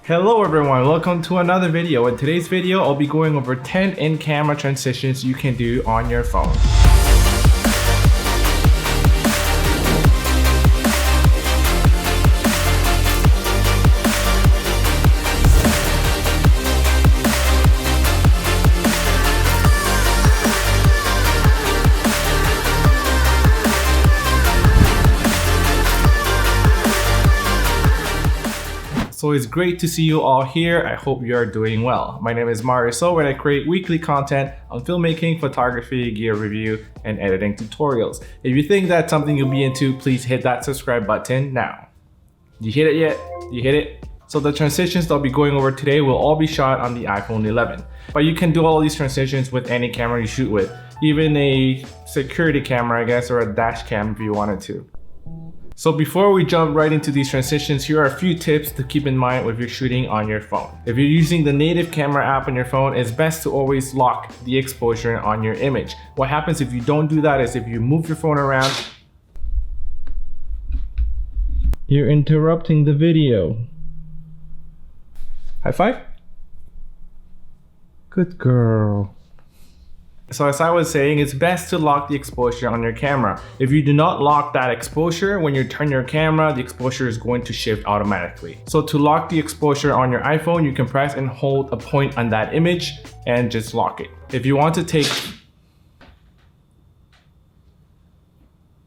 Hello everyone, welcome to another video. In today's video, I'll be going over 10 in-camera transitions you can do on your phone. So it's great to see you all here. I hope you are doing well. My name is Mario and I create weekly content on filmmaking, photography, gear review, and editing tutorials. If you think that's something you'll be into, please hit that subscribe button now. You hit it yet? You hit it? So the transitions that I'll be going over today will all be shot on the iPhone 11. But you can do all these transitions with any camera you shoot with, even a security camera, I guess, or a dash cam if you wanted to. So before we jump right into these transitions, here are a few tips to keep in mind if you're shooting on your phone. If you're using the native camera app on your phone, it's best to always lock the exposure on your image. What happens if you don't do that is if you move your phone around, you're interrupting the video. High five? Good girl. So as I was saying, it's best to lock the exposure on your camera. If you do not lock that exposure, when you turn your camera, the exposure is going to shift automatically. So to lock the exposure on your iPhone, you can press and hold a point on that image and just lock it. If you want to take...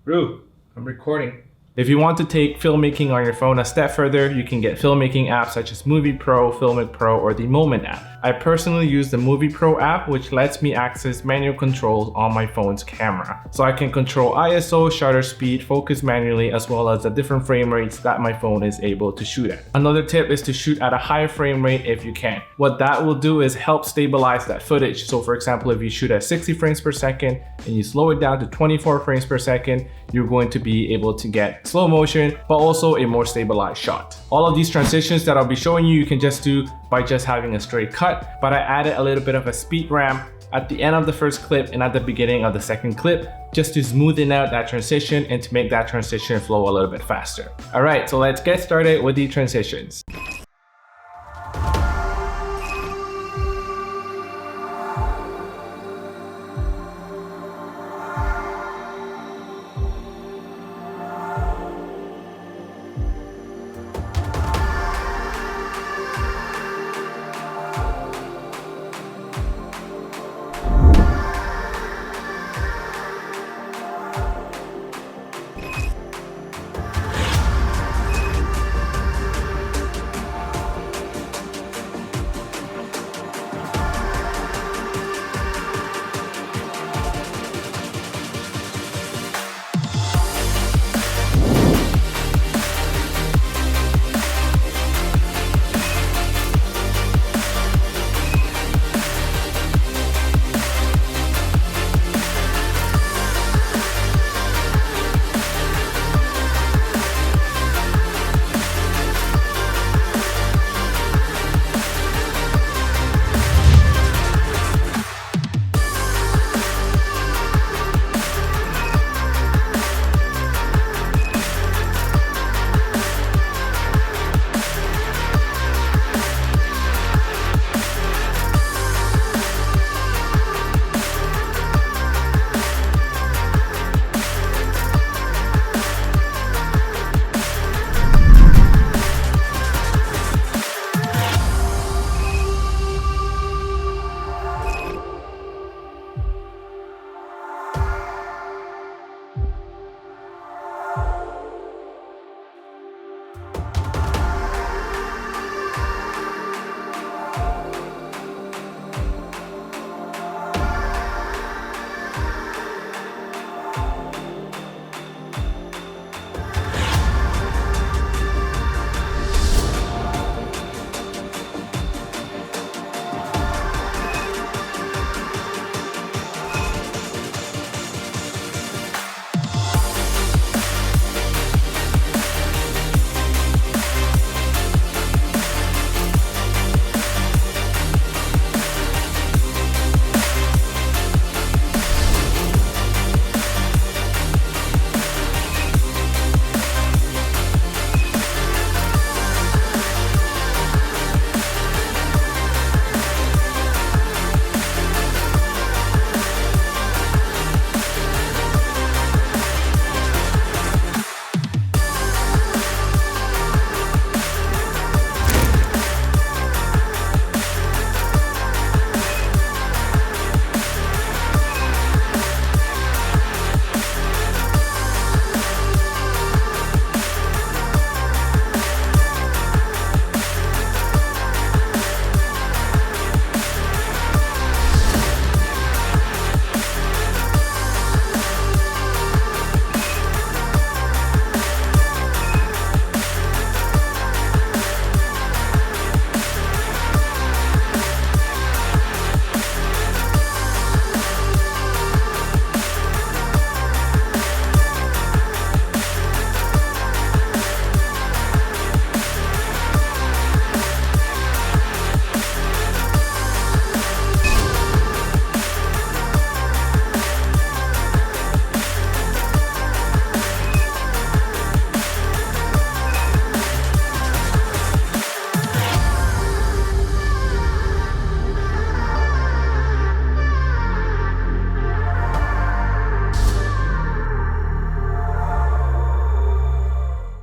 Rue, I'm recording. If you want to take filmmaking on your phone a step further, you can get filmmaking apps such as Movie Pro, Filmic Pro, or the Moment app. I personally use the Movie Pro app, which lets me access manual controls on my phone's camera. So I can control ISO, shutter speed, focus manually, as well as the different frame rates that my phone is able to shoot at. Another tip is to shoot at a high frame rate if you can. What that will do is help stabilize that footage. So for example, if you shoot at 60 frames per second and you slow it down to 24 frames per second, you're going to be able to get slow motion, but also a more stabilized shot. All of these transitions that I'll be showing you, you can just do by just having a straight cut, but I added a little bit of a speed ramp at the end of the first clip and at the beginning of the second clip, just to smoothen out that transition and to make that transition flow a little bit faster. All right, so let's get started with the transitions.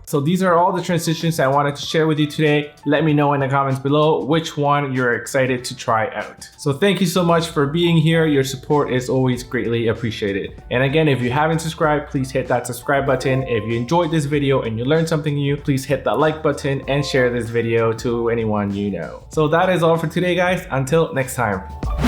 So these are all the transitions I wanted to share with you today. Let me know in the comments below which one you're excited to try out. So thank you so much for being here. Your support is always greatly appreciated. And again, if you haven't subscribed, please hit that subscribe button. If you enjoyed this video and you learned something new, please hit that like button and share this video to anyone you know. So that is all for today, guys. Until next time.